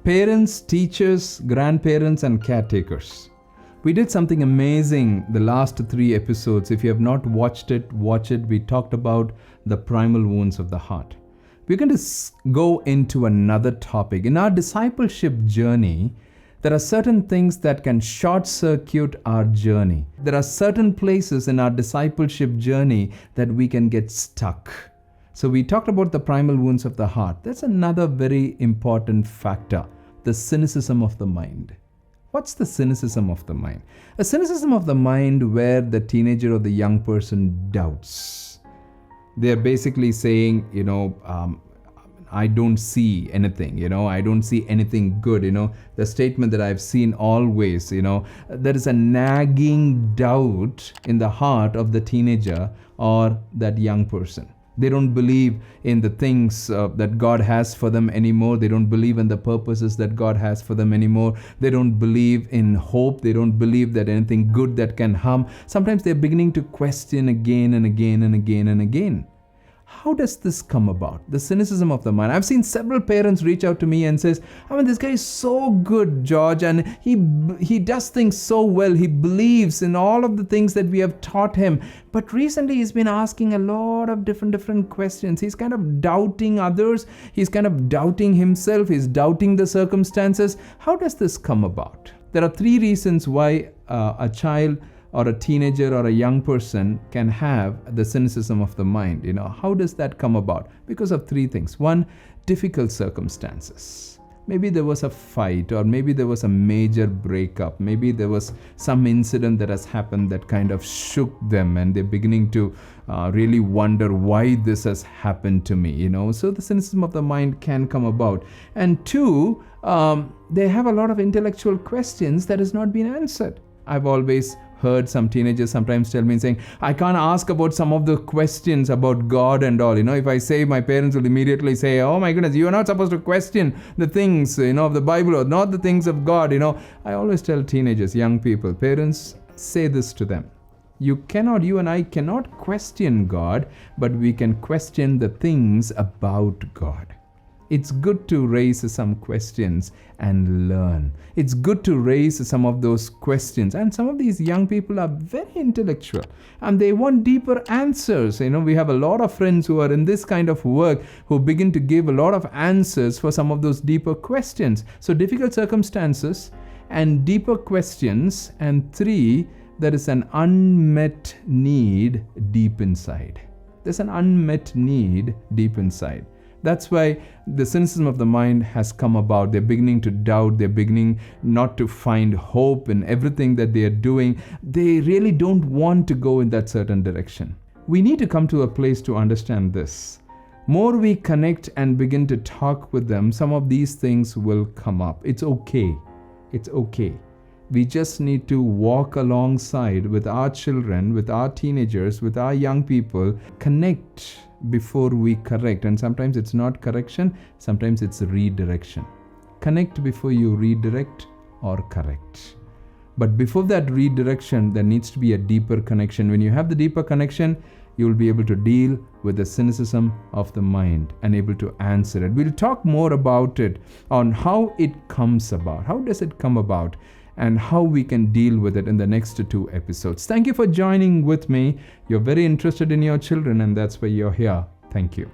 Parents, teachers, grandparents, and caretakers. We did something amazing the last 3 episodes. If you have not watched it, watch it. We talked about the primal wounds of the heart. We're going to go into another topic. In our discipleship journey, there are certain things that can short circuit our journey. There are certain places in our discipleship journey that we can get stuck. So we talked about the primal wounds of the heart. That's another very important factor, the cynicism of the mind. What's the cynicism of the mind? A cynicism of the mind where the teenager or the young person doubts. They're basically saying, I don't see anything, I don't see anything good, the statement that I've seen always, there is a nagging doubt in the heart of the teenager or that young person. They don't believe in the things that God has for them anymore. They don't believe in the purposes that God has for them anymore. They don't believe in hope. They don't believe that anything good that can harm. Sometimes they're beginning to question again and again and again and again. How does this come about? The cynicism of the mind. I've seen several parents reach out to me and says, this guy is so good, George, and he does things so well. He believes in all of the things that we have taught him. But recently he's been asking a lot of different questions. He's kind of doubting others. He's kind of doubting himself. He's doubting the circumstances. How does this come about? There are 3 reasons why a child or a teenager or a young person can have the cynicism of the mind. How does that come about? Because of 3 things. 1, difficult circumstances. Maybe there was a fight, or maybe there was a major breakup. Maybe there was some incident that has happened that kind of shook them, and they're beginning to really wonder why this has happened to me. So the cynicism of the mind can come about. And 2, they have a lot of intellectual questions that has not been answered. I've always heard some teenagers sometimes tell me saying, I can't ask about some of the questions about God and all. If I say, my parents will immediately say, oh my goodness, you are not supposed to question the things, of the Bible, or not the things of God. I always tell teenagers, young people, parents, say this to them. You and I cannot question God, but we can question the things about God. It's good to raise some questions and learn. It's good to raise some of those questions. And some of these young people are very intellectual and they want deeper answers. We have a lot of friends who are in this kind of work who begin to give a lot of answers for some of those deeper questions. So difficult circumstances and deeper questions. And 3, there is an unmet need deep inside. There's an unmet need deep inside. That's why the cynicism of the mind has come about. They're beginning to doubt. They're beginning not to find hope in everything that they are doing. They really don't want to go in that certain direction. We need to come to a place to understand this. More we connect and begin to talk with them, some of these things will come up. It's okay. It's okay. We just need to walk alongside with our children, with our teenagers, with our young people, connect before we correct. And sometimes it's not correction, sometimes it's redirection. Connect before you redirect or correct. But before that redirection, there needs to be a deeper connection. When you have the deeper connection, you will be able to deal with the cynicism of the mind and able to answer it. We'll talk more about it, on how it comes about. How does it come about? And how we can deal with it in the next 2 episodes. Thank you for joining with me. You're very interested in your children, and that's why you're here. Thank you.